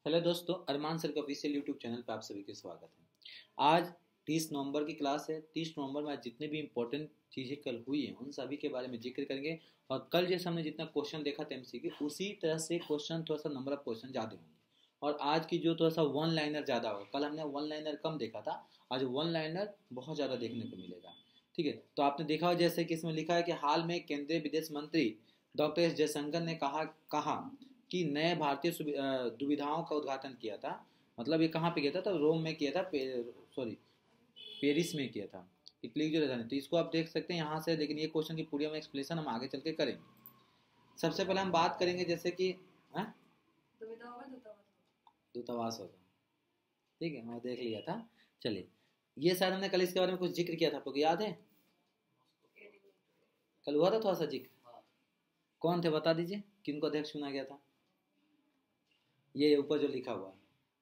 Hello दोस्तों, अरमान sir के official YouTube channel पर आप सभी का स्वागत है। आज 30 नवंबर की क्लास है। 30 नवंबर में आज जितने भी इंपॉर्टेंट चीज़ें कल हुई हैं उन सभी के बारे में जिक्र करेंगे। और कल जैसे हमने जितना क्वेश्चन देखा था एमसीक्यू, उसी तरह से क्वेश्चन थोड़ा सा नंबर ऑफ क्वेश्चन ज़्यादा होंगे। और आज की जो थोड़ा सा वन लाइनर ज़्यादा होगा। कल हमने वन लाइनर कम देखा था, आज वन लाइनर बहुत ज़्यादा देखने को मिलेगा। ठीक है, तो आपने देखा हो जैसे कि इसमें लिखा है कि हाल में केंद्रीय विदेश मंत्री डॉक्टर एस जयशंकर ने कहा कि नए भारतीय दुविधाओं का उद्घाटन किया था। मतलब ये कहाँ पे किया था? तो रोम में किया था, सॉरी पेरिस में किया था, इटली की जो राजधानी। तो इसको आप देख सकते हैं यहाँ से, लेकिन ये क्वेश्चन की पूरी हम एक्सप्लेनेशन हम आगे चल के करेंगे। सबसे पहले हम बात करेंगे जैसे कि दूतावास होगा। ठीक है, मैं देख लिया था। चलिए, ये शायद हमने कल इसके बारे में कुछ जिक्र किया था, आपको याद है? कल हुआ था थोड़ा सा जिक्र। कौन थे बता दीजिए, किनको अध्यक्ष चुना गया था? ये ऊपर जो लिखा हुआ है,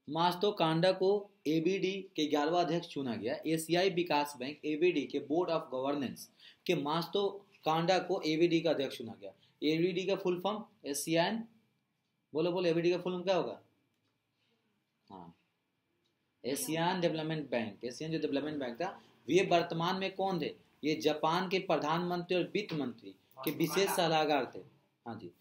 मास्तो कांडा को एबीडी के 11वां अध्यक्ष चुना गया। एशियाई विकास बैंक एबीडी के बोर्ड ऑफ गवर्नेंस के मास्तो कांडा को एबीडी का अध्यक्ष चुना गया। एबीडी का फुल फॉर्म एशियन, बोलो बोलो, एबीडी का फुल फॉर्म क्या होगा? हाँ, एशियन डेवलपमेंट बैंक। एशियन जो डेवलपमेंट बैंक था, वे वर्तमान में कौन थे? ये जापान के प्रधानमंत्री और वित्त मंत्री के विशेष सलाहकार थे। हाँ जी,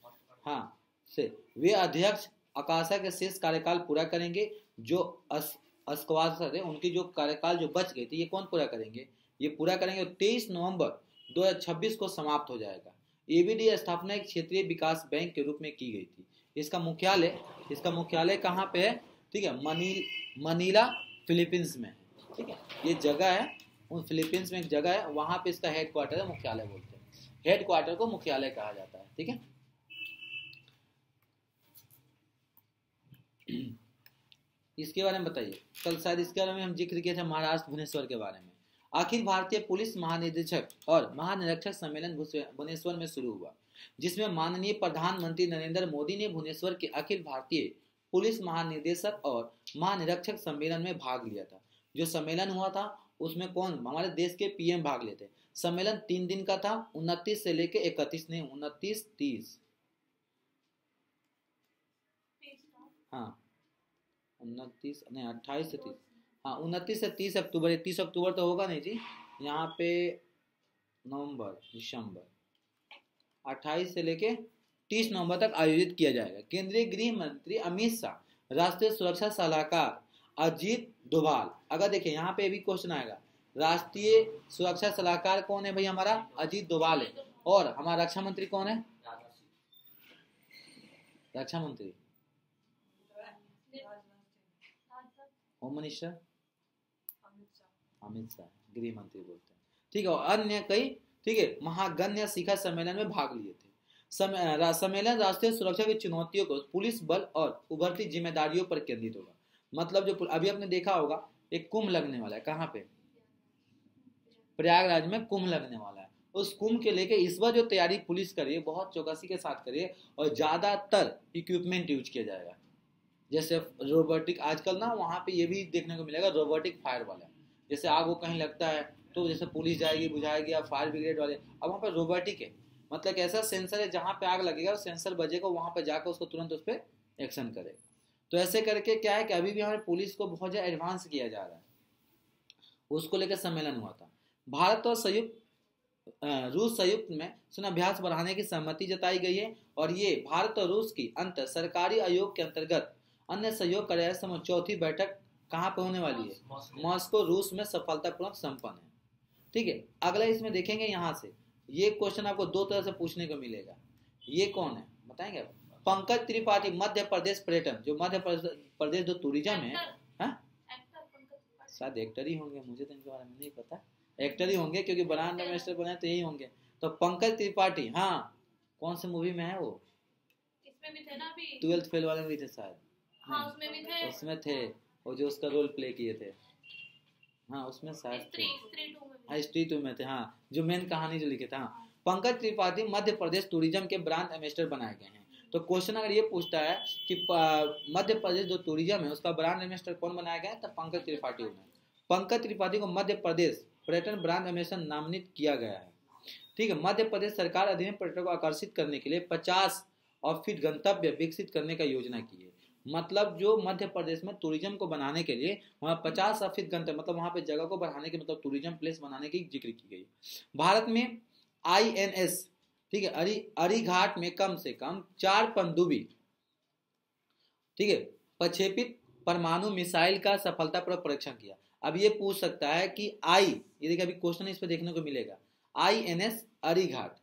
हाँ से वे अध्यक्ष अकाशा के शेष कार्यकाल पूरा करेंगे। जो अस्कवासा थे, उनकी जो कार्यकाल जो बच गई थी, ये कौन पूरा करेंगे? ये पूरा करेंगे। 23 नवंबर 2026 को समाप्त हो जाएगा। एबीडी स्थापना एक क्षेत्रीय विकास बैंक के रूप में की गई थी। इसका मुख्यालय कहाँ पे है? ठीक है, मनीला फिलीपींस में है। ठीक है, ये जगह है, उन फिलीपींस में एक जगह है, वहां पे इसका हेड क्वार्टर है, मुख्यालय बोलते हैं। हेड क्वार्टर को मुख्यालय कहा जाता है। ठीक है, इसके बारे में बताइए। कल शायद इसके बारे में हम जिक्र किए थे, महाराष्ट्र भुवनेश्वर के बारे में। अखिल भारतीय पुलिस महानिदेशक और महानिरीक्षक सम्मेलन भुवनेश्वर में शुरू हुआ, जिसमें माननीय प्रधानमंत्री नरेंद्र मोदी ने भुवनेश्वर के अखिल भारतीय पुलिस महानिदेशक और महानिरीक्षक सम्मेलन में भाग लिया था। जो सम्मेलन हुआ था उसमें कौन? हमारे देश के पीएम भाग लेते। सम्मेलन 3 दिन का था, 29 से लेकर 31, नहीं 29 30, हाँ 29 नहीं 28 से 30, हाँ 29 से 30 अक्टूबर। 30 अक्टूबर तो होगा नहीं जी, यहाँ पे नवंबर दिसंबर, 28 से लेके 30 नवंबर तक आयोजित किया जाएगा। केंद्रीय गृह मंत्री अमित शाह, राष्ट्रीय सुरक्षा सलाहकार अजीत डोभाल। अगर देखिए यहाँ पे भी क्वेश्चन आएगा, राष्ट्रीय सुरक्षा सलाहकार कौन है भाई? हमारा अजीत डोभाल है। और हमारा रक्षा मंत्री कौन है? रक्षा मंत्री होम मिनिस्टर अमित शाह, गृह मंत्री बोलते हैं। ठीक है, और अन्य कई, ठीक है, महागण्य शिखर सम्मेलन में भाग लिए थे। सम्मेलन राष्ट्रीय सुरक्षा की चुनौतियों को, पुलिस बल और उभरती जिम्मेदारियों पर केंद्रित होगा। मतलब जो अभी आपने देखा होगा, एक कुंभ लगने वाला है। कहाँ पे? प्रयागराज में कुंभ लगने वाला है। उस कुंभ के लेके इस बार जो तैयारी पुलिस करिए, बहुत चौकसी के साथ करिए, और ज्यादातर इक्विपमेंट यूज किया जाएगा। जैसे रोबोटिक, आजकल ना वहाँ पे ये भी देखने को मिलेगा, रोबोटिक फायर वाला। जैसे आग वो कहीं लगता है तो जैसे पुलिस जाएगी बुझाएगी, या फायर ब्रिगेड वाले, अब वहाँ पे रोबोटिक है। मतलब ऐसा सेंसर है, जहाँ पे आग लगेगा सेंसर बजेगा, वहाँ पे जाकर उसको तुरंत उस पर एक्शन करेगा। तो ऐसे करके क्या है कि अभी भी हमारे पुलिस को बहुत ज़्यादा एडवांस किया जा रहा है। उसको लेकर सम्मेलन हुआ था। भारत और रूस संयुक्त में सेनाभ्यास बढ़ाने की सहमति जताई गई है। और ये भारत और रूस की अंतर सरकारी आयोग के अंतर्गत अन्य सहयोग कार्य चौथी बैठक कहाँ पे होने वाली है? मॉस्को, रूस में सफलतापूर्वक संपन्न है। ठीक है, अगला इसमें देखेंगे यहाँ से, ये क्वेश्चन आपको 2 तरह से पूछने को मिलेगा। ये कौन है बताएंगे आप? पंकज त्रिपाठी, मध्य प्रदेश पर्यटन, जो मध्य प्रदेश जो टूरिज्म है, शायद एक्टर ही होंगे, मुझे तो इनके बारे में नहीं पता। एक्टर ही होंगे क्योंकि ब्रांड एम्बेसडर बने तो यही होंगे। तो पंकज त्रिपाठी, हाँ कौन से मूवी में है वो? इसमें भी थे ना अभी, 12th फेल वाले भी थे शायद। हाँ उसमें भी थे, उसमें थे, और जो उसका रोल प्ले किए थे, हाँ उसमें शायद थे, हाँ स्त्री 2 में थे, हाँ जो मेन कहानी जो लिखे थे। हाँ, पंकज त्रिपाठी मध्य प्रदेश टूरिज्म के ब्रांड एम्बेसडर बनाए गए हैं। तो क्वेश्चन अगर ये पूछता है कि मध्य प्रदेश जो टूरिज्म है उसका ब्रांड एम्बेसडर कौन बनाया गया है, तो पंकज त्रिपाठी होगा। पंकज त्रिपाठी को मध्य प्रदेश पर्यटन ब्रांड एम्बेसडर नामित किया गया है। ठीक है, मध्य प्रदेश सरकार अधीन पर्यटकों को आकर्षित करने के लिए 50 ऑफ-बीट गंतव्य विकसित करने का योजना की है। मतलब जो मध्य प्रदेश में टूरिज्म को बनाने के लिए वहाँ 50 गंतव्य मतलब वहाँ पे जगह को बढ़ाने के मतलब टूरिज्म प्लेस बनाने की जिक्र की गई। भारत में INS, ठीक है, अरीघाट में कम से कम 4 पनडुब्बी, ठीक है, प्रक्षेपित परमाणु मिसाइल का सफलतापूर्वक परीक्षण किया। अब ये पूछ सकता है कि ये देखिए अभी क्वेश्चन इस पे देखने को मिलेगा, INS अरीघाट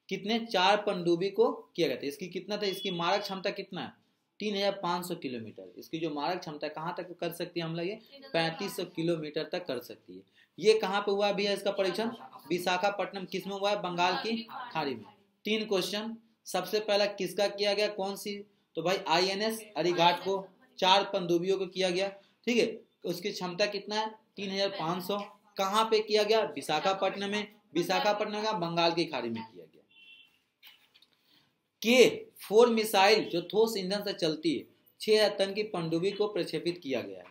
कितने 4 पनडुब्बी को किया गया था, इसकी कितना था, इसकी मारक क्षमता कितना है 3500 किलोमीटर, इसकी जो मारक क्षमता कहाँ तक कर सकती है हमला, ये 3500 किलोमीटर तक कर सकती है। ये कहाँ पे हुआ भी है इसका परीक्षण, विशाखापट्टनम, किसमें हुआ है, बंगाल की खाड़ी में। 3 क्वेश्चन, सबसे पहला किसका किया गया, कौन सी, तो भाई INS अरीघाट को 4 पनडुब्बियों को किया गया, ठीक है, उसकी क्षमता कितना है 3500, कहाँ पे किया गया, विशाखापट्टनम में, विशाखापट्टनम का बंगाल की खाड़ी में किया गया। K4 मिसाइल जो ठोस ईंधन से चलती है 6000 टन की पनडुब्बी को प्रक्षेपित किया गया है।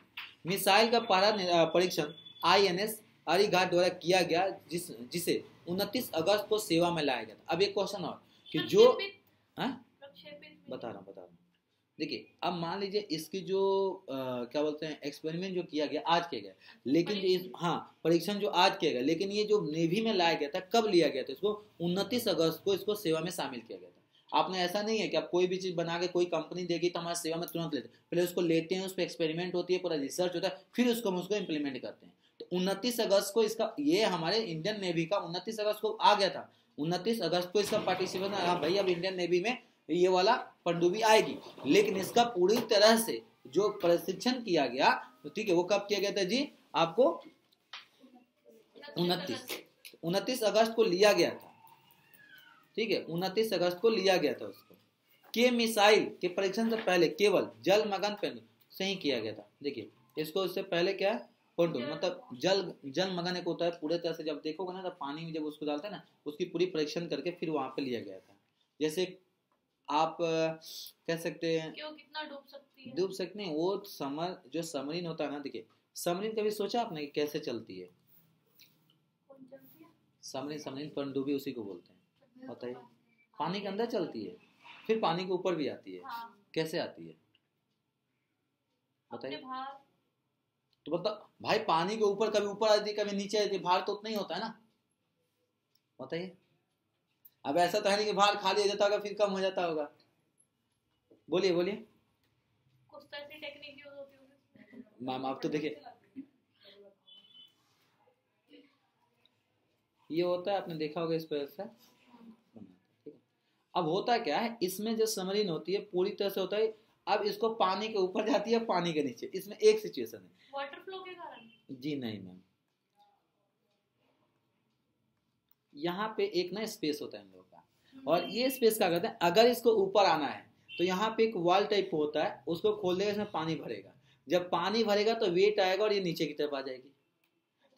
मिसाइल का पहला परीक्षण INS अरीघाट द्वारा किया गया जिसे 29 अगस्त को सेवा में लाया गया था। अब एक क्वेश्चन और कि जो बता रहा हूँ देखिए, अब मान लीजिए इसकी जो क्या बोलते हैं एक्सपेरिमेंट जो किया गया आज किया गया, लेकिन जो परीक्षण जो आज किया गया, लेकिन ये जो नेवी में लाया गया था कब लिया गया था, इसको 29 अगस्त को इसको सेवा में शामिल किया गया था। आपने ऐसा नहीं है कि आप कोई भी चीज बना के कोई कंपनी देगी तो हमारी सेवा में तुरंत लेते, पहले उसको लेते हैं, उस पर एक्सपेरिमेंट होती है, पूरा रिसर्च होता है, फिर उसको हम उसको इम्प्लीमेंट करते हैं। तो 29 अगस्त को इसका, ये हमारे इंडियन नेवी का 29 अगस्त को आ गया था, 29 अगस्त को इसका पार्टिसिपेशन, हाँ भाई अब इंडियन नेवी में ये वाला पनडुब्बी आएगी, लेकिन इसका पूरी तरह से जो प्रशिक्षण किया गया, तो ठीक है, वो कब किया गया था जी, आपको 29 अगस्त को लिया गया था, ठीक है, 29 अगस्त को लिया गया था उसको। के मिसाइल के परीक्षण से पहले केवल जलमग्न पेंडुलम से ही किया गया था। देखिए इसको इससे पहले क्या है, पेंडुलम मतलब जलमग्न एक होता है, पूरे तरह से जब देखोगे ना तो पानी में जब उसको डालते हैं ना, उसकी पूरी परीक्षण करके फिर वहां पे लिया गया था। जैसे आप कह सकते हैं क्यों कितना डूब सकते हैं, वो जो सबमरीन होता है ना, देखिए सबमरीन कभी सोचा आपने कि कैसे चलती है, सबमरीन पनडुब्बी उसी को बोलते हैं, बताइए, पानी के अंदर चलती है, फिर पानी के ऊपर भी आती है, कैसे आती है बताइए, तो बता भाई, पानी के ऊपर कभी ऊपर आती है कभी नीचे आती है, भार तो उतना ही होता है ना, बताइए। अब ऐसा तो है नहीं कि भार खाली हो जाता होगा फिर कम हो जाता होगा, बोलिए कुछ तो ऐसी टेक्निक यूज होती होगी मैम। आप तो देखिए ये होता है, आपने देखा होगा इस पर ऐसा, ठीक है। अब होता क्या है, इसमें जो सबमरीन होती है पूरी तरह से होता है, अब इसको पानी के ऊपर जाती है पानी के नीचे, इसमें एक सिचुएशन है, वाटर फ्लो के कारण, जी नहीं मैम, यहाँ पे एक ना स्पेस होता है इन लोगों का, और ये स्पेस क्या करते हैं, अगर इसको ऊपर आना है तो यहाँ पे एक वॉल टाइप होता है, उसको खोल देगा, इसमें पानी भरेगा, जब पानी भरेगा तो वेट आएगा और ये नीचे की तरफ आ जाएगी,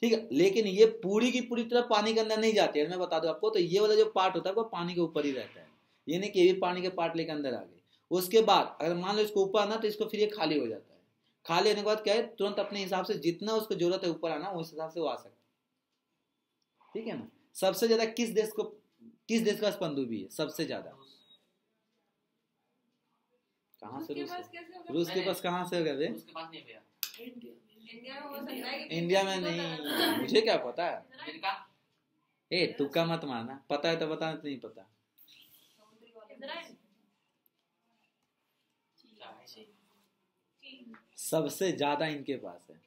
ठीक है। लेकिन ये पूरी की पूरी तरह पानी के अंदर नहीं जाती है, मैं बता दूं आपको, तो ये वाला जो पार्ट होता है वो पानी के ऊपर ही रहता है, ये नहीं कि ये भी पानी के पार्ट लेकर अंदर आ गए। उसके बाद अगर मान लो इसको ऊपर आना तो इसको फिर ये खाली हो जाता है, खाली होने के बाद क्या है, तुरंत अपने हिसाब से जितना उसको जरूरत है ऊपर आना उस हिसाब से वो आ सकता है, ठीक है ना। सबसे ज्यादा किस देश का पनडुब्बी है सबसे ज्यादा, कहाँ से, रूस के पास कहाँ से होगा बे, इंडिया में नहीं, मुझे क्या पता है, ए तुक्का मत मारना, पता है तो बता, नहीं पता, सबसे ज्यादा इनके पास है,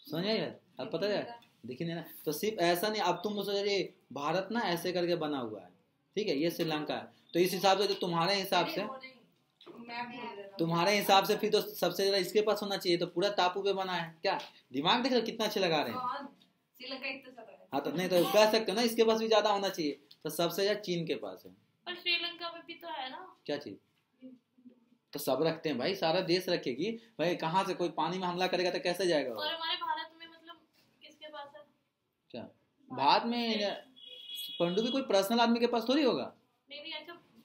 समझे, अब पता है, देखिए ना, तो सिर्फ ऐसा नहीं, अब तुम मुझे भारत ना ऐसे करके बना हुआ है, ठीक है, ये श्रीलंका है, तो इस हिसाब से जो तुम्हारे हिसाब से फिर तो सबसे ज्यादा इसके पास होना चाहिए, तो पूरा टापू पे बना है क्या, दिमाग देख रहे हो कितना अच्छे लगा रहे हैं, हाँ तो नहीं तो कह सकते हो ना इसके पास भी ज्यादा होना चाहिए, तो सबसे ज्यादा चीन के पास है, पर श्रीलंका में भी तो है ना, क्या चीज, तो सब रखते हैं भाई, सारा देश रखेगी भाई, कहाँ से कोई पानी में हमला करेगा तो कैसे जाएगा, और हमारे भारत में मतलब किसके पास है, क्या भारत में पनडुब्बी कोई पर्सनल आदमी के पास थोड़ी होगा,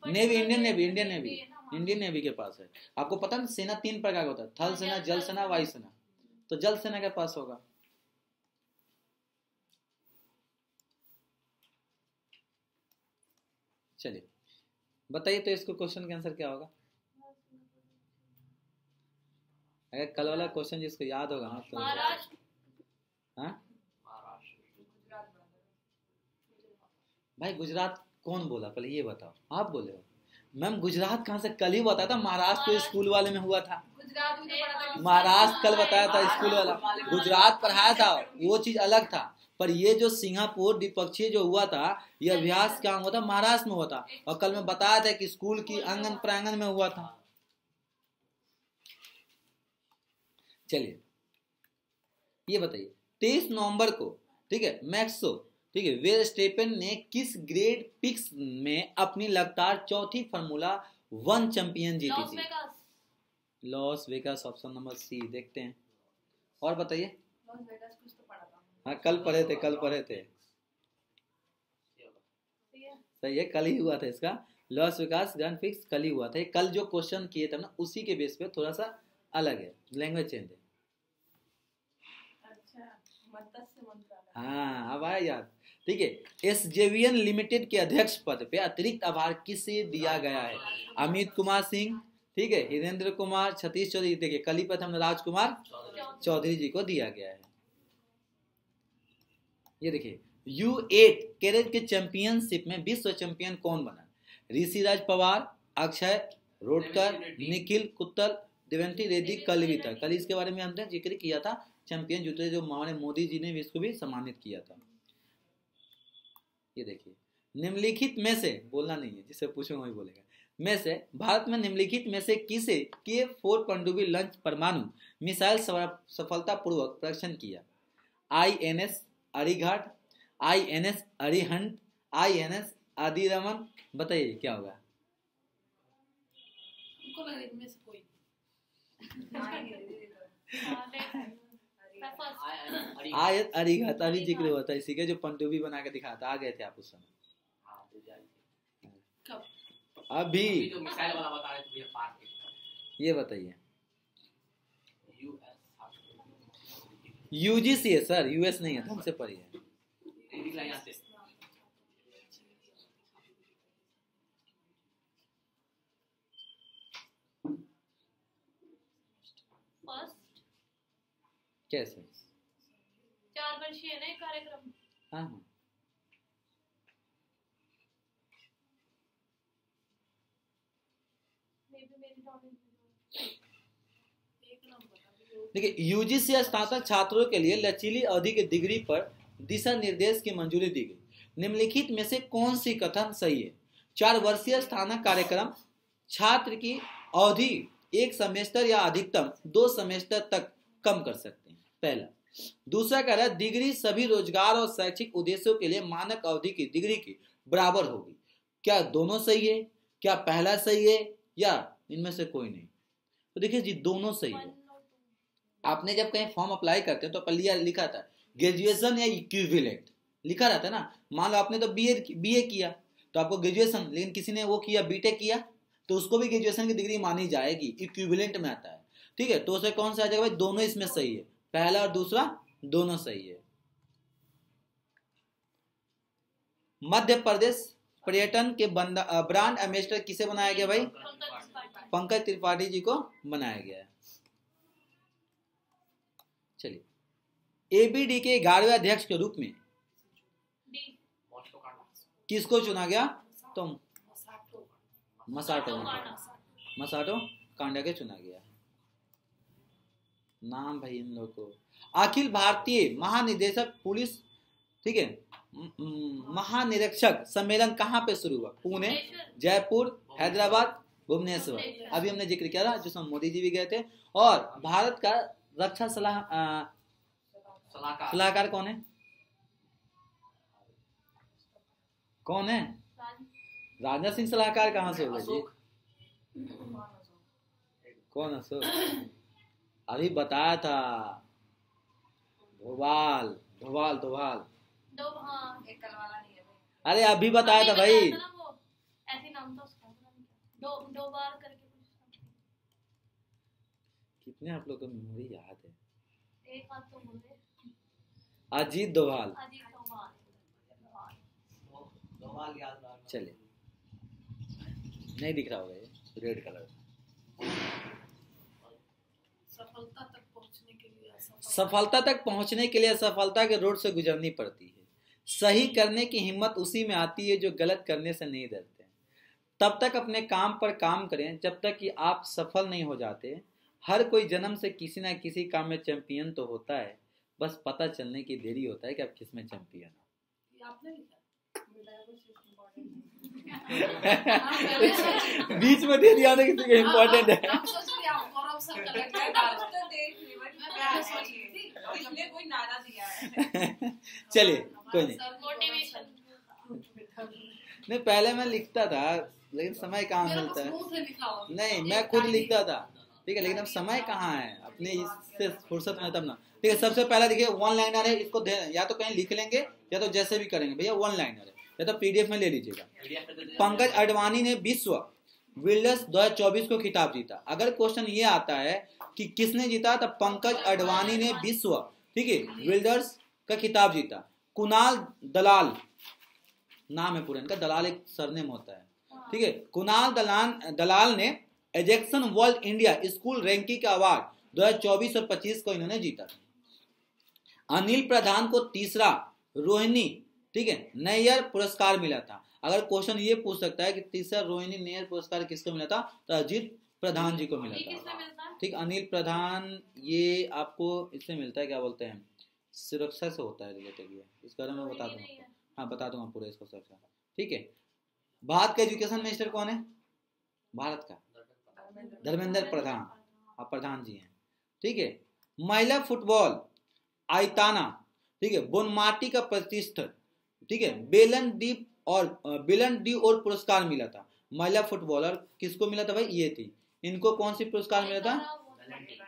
नेवी, इंडियन नेवी के पास है। आपको पता है सेना 3 प्रकार का होता है, थल सेना, जल सेना, वायु सेना, तो जल सेना के पास होगा, चलिए बताइए तो इसको क्वेश्चन के आंसर क्या होगा? अगर कल वाला क्वेश्चन जिसको याद होगा हाँ तो महाराष्ट्र। हाँ भाई गुजरात कौन बोला पहले ये बताओ, आप बोले हो। मैम गुजरात कहाँ से, कल ही बताया था महाराष्ट्र तो स्कूल वाले में हुआ था। गुजरात में तो पढ़ा था। महाराष्ट्र कल बताया था स्कूल वाला, गुजरात पढ़ाया था वो चीज अलग था। पर ये जो सिंगापुर द्विपक्षीय जो हुआ था ये अभ्यास क्या हुआ था, महाराष्ट्र में हुआ था। और कल मैं बताया था कि स्कूल की आंगन प्रांगण में हुआ था। चलिए ये बताइए 23 नवंबर को, ठीक है, मैक्सो, ठीक है, वेरस्टेपेन ने किस ग्रेड पिक्स में अपनी लगातार चौथी फार्मूला 1 चैंपियन जीती लॉस थी? Vegas. Los Vegas, option number C. देखते हैं और बताइए। लॉस वेगास कुछ तो पढ़ा था। हाँ कल पढ़े थे, कल पढ़े थे। सही है, कल ही हुआ था इसका। लॉस वेगास ग्रैंड पिक्स कल ही हुआ था। कल जो क्वेश्चन किए थे ना उसी के बेस पे थोड़ा सा अलग है, लैंग्वेज चेंज है। हाँ अब आया याद। ठीक है, एसजेवीएन लिमिटेड के अध्यक्ष पद पे अतिरिक्त आभार किसे दिया गया है? अमित कुमार सिंह, ठीक है, हिरेंद्र कुमार, सतीश चौधरी। देखिए कल ही प्रथम राजकुमार चौधरी जी को दिया गया है। ये देखिए U8 कैरेट के चैंपियनशिप में विश्व चैंपियन कौन बना? ऋषिराज पवार, अक्षय रोडकर, निखिल कुत्तल, देवेंटी रेड्डी, कल भी था। कल इसके बारे में हमने जिक्र किया था। चैंपियन जूते जो हमारे मोदी जी ने इसको भी सम्मानित किया था। ये देखिए निम्नलिखित में से, बोलना नहीं है, जिससे पूछूंगा वही बोलेगा, में से भारत में निम्नलिखित में से किसे K4 पनडुब्बी लंच परमाणु मिसाइल सफलतापूर्वक परीक्षण किया? INS Arighat, INS Arihant, INS आदिरमन। बताइए क्या होगा? इनमें से कोई। आयत अरिघात अभी जिक्र हुआ था इसी के, जो पनडुब्बी बना के दिखाता। आ गए थे आप उस समय? अभी जो मिसाइल वाला बता रहे थे भैया पार के। ये बताइए। UGC है सर, US नहीं है, हमसे पढ़िए। कैसे? 4 वर्षीय है ना ये कार्यक्रम। हाँ हाँ देखिए UGC स्नातक छात्रों के लिए लचीली अवधि की डिग्री पर दिशा निर्देश की मंजूरी दी गई। निम्नलिखित में से कौन सी कथन सही है? 4 वर्षीय स्नातक कार्यक्रम छात्र की अवधि 1 सेमेस्टर या अधिकतम 2 सेमेस्टर तक कम कर सकते हैं, पहला। दूसरा कह रहा है डिग्री सभी रोजगार और शैक्षिक उद्देश्यों के लिए मानक अवधि की डिग्री की बराबर होगी। क्या दोनों सही है? क्या पहला सही है या इनमें से कोई नहीं? तो देखिए जी दोनों सही है। आपने जब कहीं फॉर्म अप्लाई करते हैं तो पहले लिखा था ग्रेजुएशन या इक्विवेलेंट लिखा रहता है ना। मान लो आपने तो बीए किया तो आपको ग्रेजुएशन, लेकिन किसी ने वो किया बीटेक किया तो उसको भी ग्रेजुएशन की डिग्री मानी जाएगी, इक्विवेलेंट में आता है। ठीक है, तो उसे कौन सा आ जाएगा भाई? दोनों इसमें सही है, पहला और दूसरा दोनों सही है। मध्य प्रदेश पर्यटन के ब्रांड एम्बेसडर किसे बनाया गया भाई? पंकज त्रिपाठी जी को बनाया गया है। चलिए ABD के 11वें अध्यक्ष के रूप में किसको चुना गया? तो मसाटो कांडा के चुना गया। नाम भाई इन लोगों को। अखिल भारतीय महानिदेशक पुलिस, ठीक है, महानिरीक्षक सम्मेलन कहाँ पे शुरू हुआ? पुणे, जयपुर, हैदराबाद, भुवनेश्वर। अभी हमने जिक्र किया था जिसमें मोदी जी भी गए थे। और भारत का रक्षा सलाहकार कौन है? कौन है? राजनाथ सिंह सलाहकार कहाँ से हो गए जी? कौन अशोक? अभी बताया था धोभाल। अरे अभी बताया था भाई। ऐसे नाम था उसका, दो बार करके कुछ। कितने आप लोगों को मेमोरी याद है? एक बात तो बोले। अजीत डोभाल। अजीत डोभाल। चलिए नहीं दिख रहा होगा, ये रेड कलर। सफलता तक पहुंचने के लिए सफलता तक पहुंचने के लिए सफलता के रोड से गुजरनी पड़ती है। सही करने की हिम्मत उसी में आती है जो गलत करने से नहीं डरते। तब तक अपने काम पर काम करें जब तक कि आप सफल नहीं हो जाते। हर कोई जन्म से किसी ना किसी काम में चैंपियन तो होता है, बस पता चलने की देरी होता है कि आप किस में चैंपियन हो। आपने लिखा बीच में दे दिया ना किसी को इम्पोर्टेंट है। हम सोच रहे आप गौरव सर का लग रहा है तो देख ली मैं सोच रही थी हमने कोई नारा दिया है। चलिए कोई नहीं, मोटिवेशन। नहीं पहले मैं लिखता था लेकिन समय कहाँ मिलता है। नहीं मैं खुद लिखता था, ठीक है, लेकिन अब समय कहाँ है, अपने इससे फुर्सत में तब ना। ठीक है, सबसे पहला देखिए वन लाइनर है, इसको या तो कहीं लिख लेंगे या तो जैसे भी करेंगे भैया, वन लाइनर है या तो पीडीएफ में ले लीजिएगा। पंकज अडवाणी ने विश्व बिल्डर्स 2024 को खिताब जीता। अगर क्वेश्चन ये आता है कि किसने जीता, तो पंकज अडवाणी ने विश्व, ठीक है, बिल्डर्स का खिताब जीता। कुणाल दलाल नाम है पूरा इनका, दलाल एक सरनेम होता है, ठीक है। कुणाल दलाल ने एजेक्शन वर्ल्ड इंडिया स्कूल रैंकिंग का अवार्ड 2024 और 25 को इन्होंने जीता। अनिल प्रधान को तीसरा रोहिणी, ठीक है, नैयर पुरस्कार मिला था। अगर क्वेश्चन ये पूछ सकता है कि तीसरा रोहिणी नैयर पुरस्कार किसको मिला था, तो अजीत प्रधान जी को मिला था, ठीक। अनिल प्रधान ये आपको इससे मिलता है, क्या बोलते हैं, सुरक्षा से होता है रिलेटेड, ये इस बारे में बता दूंगा, हाँ बता दूंगा पूरा इसको सुरक्षा, ठीक है। भारत का एजुकेशन मिनिस्टर कौन है, भारत का धर्मेंद्र प्रधान, आप प्रधान जी हैं, ठीक है। महिला फुटबॉल आइताना, ठीक है, बोनमाटी का प्रतिष्ठित, ठीक है, बेलन डी और पुरस्कार मिला था। महिला फुटबॉलर किसको मिला था भाई, ये थी, इनको कौन सी पुरस्कार मिला था,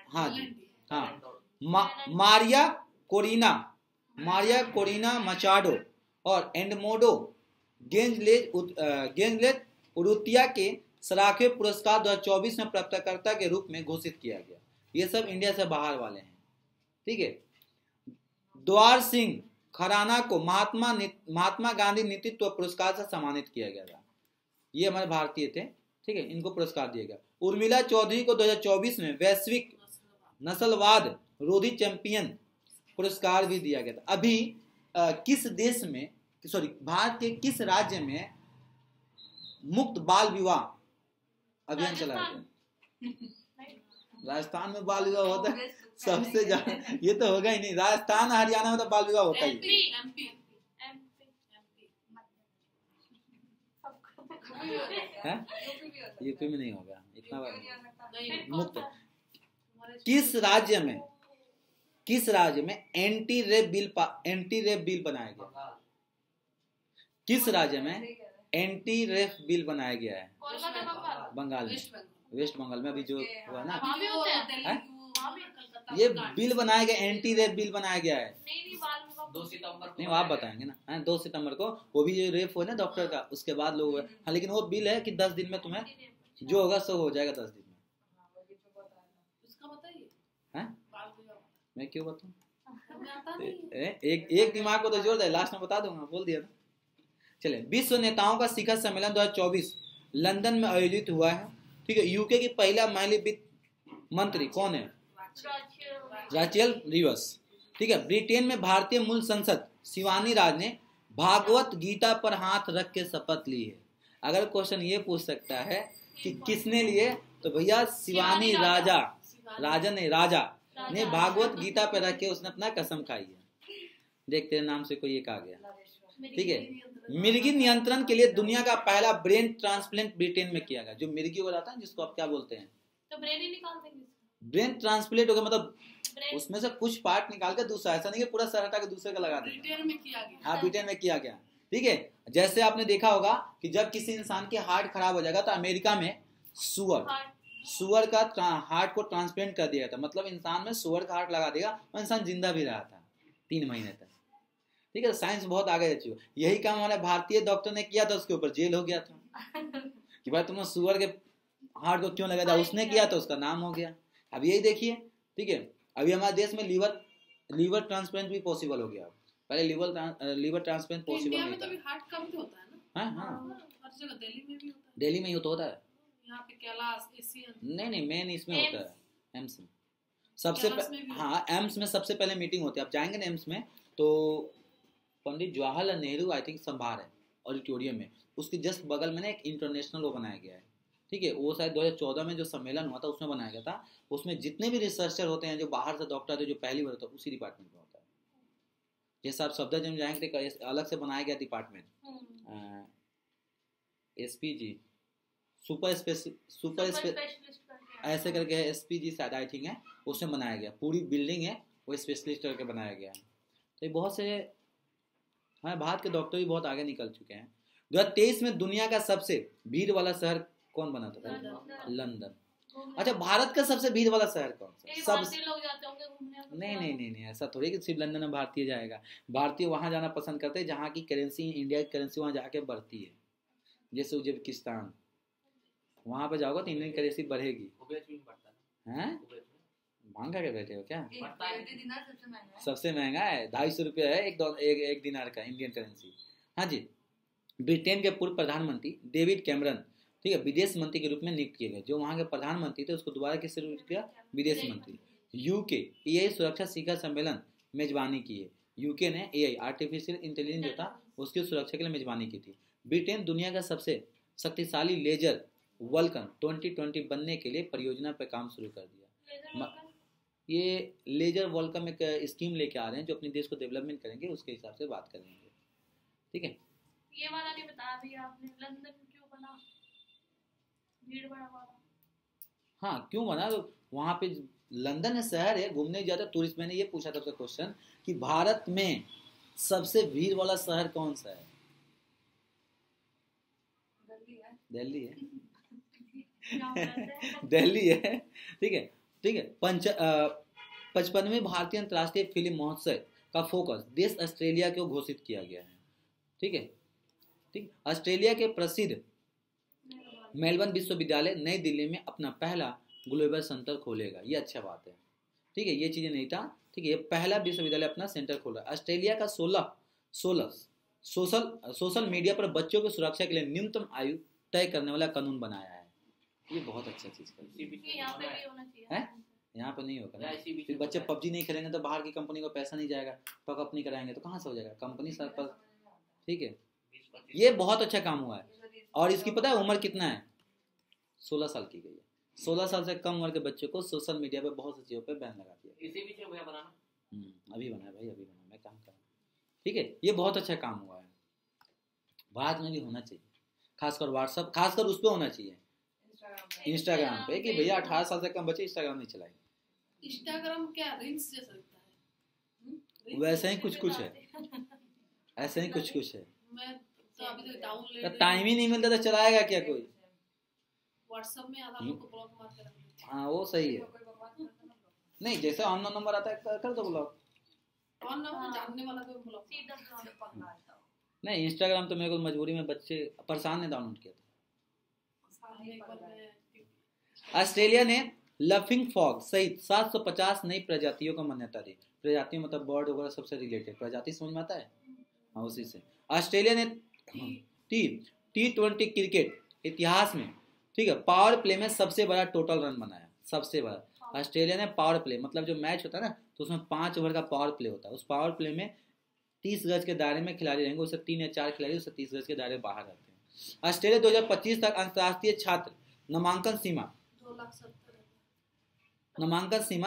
हाँ जी हाँ, मारिया कोरिना मचाडो और एंडमोडो गेंजलेज उरुतिया के सराखे पुरस्कार 2024 में प्राप्तकर्ता के रूप में घोषित किया गया। ये सब इंडिया से बाहर वाले हैं, ठीक है। द्वार सिंह खराना को महात्मा गांधी नेतृत्व पुरस्कार से सम्मानित किया गया था। ये हमारे भारतीय थे, ठीक है, इनको पुरस्कार दिया गया। उर्मिला चौधरी को 2024 में वैश्विक नस्लवाद रोधी चैंपियन पुरस्कार भी दिया गया था। अभी किस देश में, सॉरी, भारत के किस राज्य में मुक्त बाल विवाह अभियान चलाया गया? राजस्थान में बाल विवाह होता है सबसे ज्यादा, ये तो होगा ही नहीं, राजस्थान हरियाणा में तो बाल विवाह होता ही। यूपी में नहीं होगा इतना मुक्त। किस राज्य में एंटी रेप बिल बनाया गया? किस राज्य में एंटी रेप बिल बनाया गया है? बंगाल में, वेस्ट बंगाल में अभी जो हुआ ना, ये बिल बनाया गया, एंटी रेप बिल बनाया गया है। 2 सितंबर नहीं, आप बताएंगे ना, 2 सितंबर को, वो भी जो रेप हुआ ना डॉक्टर का, उसके बाद लोग, हाँ, लेकिन वो बिल है कि 10 दिन में तुम्हें जो होगा सो हो जाएगा 10 दिन में। मैं क्यों बताऊं, एक दिमाग को तो जोर दे, लास्ट में बता दूंगा, बोल दिया ना। चले, विश्व नेताओं का शिखर सम्मेलन 2024 लंदन में आयोजित हुआ है, ठीक है। यूके की पहला महिला वित्त मंत्री कौन है? राचेल रिवस, ठीक है। ब्रिटेन में भारतीय मूल संसद शिवानी राज ने भागवत गीता पर हाथ रख के शपथ ली है। अगर क्वेश्चन ये पूछ सकता है कि किसने लिए, तो भैया शिवानी राजा ने भागवत गीता पर रख के उसने अपना कसम खाई है। देखते हैं नाम से कोई एक आ गया, ठीक है। मिर्गी नियंत्रण के लिए दुनिया का पहला ब्रेन ट्रांसप्लांट ब्रिटेन में किया गया। जो मिर्गी हो जाता है जिसको आप क्या बोलते हैं, तो ब्रेन ही निकाल देंगे, ब्रेन ट्रांसप्लांट हो गया, मतलब उसमें से कुछ पार्ट निकाल के दूसरा, ऐसा नहीं कि पूरा सर हटा के दूसरे का लगा देंगे। ब्रिटेन में किया गया, हाँ ब्रिटेन में किया गया, ठीक है। जैसे आपने देखा होगा कि जब किसी इंसान के हार्ट खराब हो जाएगा तो अमेरिका में सुअर का हार्ट को ट्रांसप्लांट कर दिया था, मतलब इंसान में सुअर का हार्ट लगा देगा और इंसान जिंदा भी रहा था 3 महीने तक, ठीक है। साइंस बहुत आगे जा चुकी है। यही काम हमारे भारतीय डॉक्टर ने किया था, उसके ऊपर जेल हो गया था कि भाई तुमने सुअर के हार्ट को क्यों लगा था, उसने किया तो उसका नाम हो गया। अब यही देखिए, ठीक है, अभी हमारे देश में लीवर ट्रांसप्लांट भी पॉसिबल हो गया। पहले लीवर ट्रांसप्लांट पॉसिबल नहीं था। हार्ट कम होता है ना, हाँ, जगह दिल्ली में भी होता है। दिल्ली में ही तो होता है। यहाँ पे कैलाश एशियन नहीं मेन इसमें होता है एम्स में सबसे कैलाश में भी हाँ एम्स में सबसे पहले मीटिंग होती है। आप जाएंगे ना एम्स में तो पंडित जवाहरलाल नेहरू आई थिंक संभार है ऑडिटोरियम में, उसके जस्ट बगल में ना एक इंटरनेशनल वो बनाया गया है, ठीक है। वो शायद 2014 में जो सम्मेलन हुआ था उसमें बनाया गया था। उसमें जितने भी रिसर्चर होते हैं जो बाहर से डॉक्टर थे जो पहली बार होता है उसी डिपार्टमेंट में होता है। जैसे आप सफदरजंग जाएंगे तो अलग से बनाया गया डिपार्टमेंट एसपीजी सुपर स्पेशलिस्ट ऐसे करके है, एसपीजी शायद आई थिंक है, उसमें बनाया गया। पूरी बिल्डिंग है वो स्पेशलिस्ट करके बनाया गया है। तो ये बहुत से हमारे भारत के डॉक्टर भी बहुत आगे निकल चुके हैं। 2023 में दुनिया का सबसे भीड़ वाला शहर कौन बना था? लंदन। अच्छा भारत का सबसे भीड़ वाला शहर कौन सा? सब लोग जाते होंगे घूमने। नहीं ऐसा थोड़ी कि सिर्फ लंदन में भारतीय जाएगा। भारतीय वहां जाना पसंद करते हैं जहाँ की करेंसी इंडिया की करेंसी वहां जाके बढ़ती है। जैसे उज्बेकिस्तान वहां पे जाओगे तो इंडियन करेंसी बढ़ेगी। हैं महंगा के बैठे हो क्या? सबसे महंगा है 250 रुपया है एक दिनार का इंडियन करेंसी। हाँ जी। ब्रिटेन के पूर्व प्रधानमंत्री डेविड कैमरन ठीक है विदेश मंत्री के रूप में नियुक्त किए गए। जो वहाँ के प्रधानमंत्री थे उसको दोबारा किससे नियुक्त किया? विदेश मंत्री। यूके एआई सुरक्षा शिखर सम्मेलन मेजबानी की है। यूके ने एआई आर्टिफिशियल इंटेलिजेंस जो था उसकी सुरक्षा के लिए मेजबानी की थी। ब्रिटेन दुनिया का सबसे शक्तिशाली लेजर वल्कन 2020 बनने के लिए परियोजना पर काम शुरू कर दिया। ये लेजर वल्कम एक स्कीम लेके आ रहे हैं जो अपने देश को डेवलपमेंट करेंगे उसके हिसाब से बात करेंगे। ठीक है ये वाला नहीं बताया भैया आपने लंदन क्यों बना? भीड़ बड़ा वाला। हाँ क्यों बना? तो वहाँ पे लंदन शहर है घूमने जाता टूरिस्ट। मैंने ये पूछा था उसका क्वेश्चन कि भारत में सबसे भीड़ वाला शहर कौन सा है? दिल्ली है दिल्ली है। ठीक है 55वें भारतीय अंतर्राष्ट्रीय फिल्म महोत्सव का फोकस देश ऑस्ट्रेलिया को घोषित किया गया है। ठीक है ठीक। ऑस्ट्रेलिया के प्रसिद्ध मेलबर्न विश्वविद्यालय नई दिल्ली में अपना पहला ग्लोबल सेंटर खोलेगा। ये अच्छा बात है। ठीक है ये चीजें नहीं था। ठीक है ये पहला विश्वविद्यालय अपना सेंटर खोल रहा है। ऑस्ट्रेलिया का 16 सोशल मीडिया पर बच्चों की सुरक्षा के लिए न्यूनतम आयु तय करने वाला कानून बनाया है। ये बहुत अच्छा चीज है। यहाँ पे नहीं होगा। फिर बच्चे पबजी नहीं खेलेंगे तो बाहर की कंपनी को पैसा नहीं जाएगा। पकअप नहीं कराएंगे तो कहाँ से हो जाएगा? कंपनी सर पर। ठीक है ये बहुत अच्छा काम हुआ है। और इसकी पता है उम्र कितना है? 16 साल की गई है। 16 साल से कम उम्र के बच्चों को सोशल मीडिया पे बहुत सी चीजों पे बैन लगा दिया। इसी बीच में भैया बनाना अभी बना है भाई अभी बना मैं काम कर रहा हूँ। ठीक है ये बहुत अच्छा काम हुआ है। भारत में भी होना चाहिए खासकर व्हाट्सअप खासकर उस पर होना चाहिए इंस्टाग्राम पे कि भैया 18 साल से कम बच्चे इंस्टाग्राम नहीं चलाएंगे। इंस्टाग्राम क्या रील्स जैसा लगता है? वैसे ही कुछ है ऐसे ही कुछ है। मैं तो अभी तक डाउनलोड टाइम ही नहीं मिलता तो चलाएगा क्या कोई? व्हाट्सएप में आधा लोग को ब्लॉक मार के रख देते हैं। हाँ वो सही है। नहीं जैसे अननोन नंबर आता है कर दो ब्लॉक। और ना जानने वाला कोई ब्लॉक सीधा नहीं इंस्टाग्राम तो मेरे को मजबूरी में बच्चे परेशान ने डाउनलोड किया था। ऑस्ट्रेलिया ने लफिंग फॉग सहित 750 नई प्रजातियों को मान्यता दी। प्रजाति मतलब बर्ड वगैरह सबसे रिलेटेड प्रजाति समझ में आता है। हाँ उसी से ऑस्ट्रेलिया ने T20 क्रिकेट इतिहास में ठीक है पावर प्ले में सबसे बड़ा टोटल रन बनाया। सबसे बड़ा ऑस्ट्रेलिया ने पावर प्ले मतलब जो मैच होता है ना तो उसमें 5 ओवर का पावर प्ले होता है। उस पावर प्ले में 30 गज के दायरे में खिलाड़ी रहेंगे। उससे 3 या 4 खिलाड़ी उससे 30 गज के दायरे बाहर रहते हैं। ऑस्ट्रेलिया 2025 तक अंतर्राष्ट्रीय छात्र नामांकन सीमा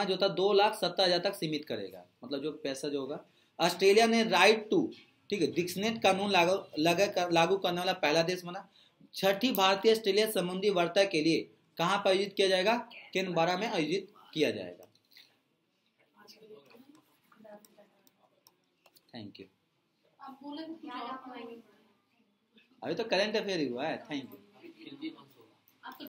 जो था 2,70,000 तक सीमित करेगा। मतलब जो पैसा जो होगा। ऑस्ट्रेलिया ने राइट टू ठीक है डिक्शनेट कानून लागू करने वाला पहला देश बना। 6ठी भारतीय ऑस्ट्रेलिया समुद्री वार्ता के लिए कहाँ पर आयोजित किया जाएगा? कैनबरा में आयोजित किया जाएगा। Thank you. आप बोले कुछ और अभी तो करंट अफेयर ही हुआ है। Thank you.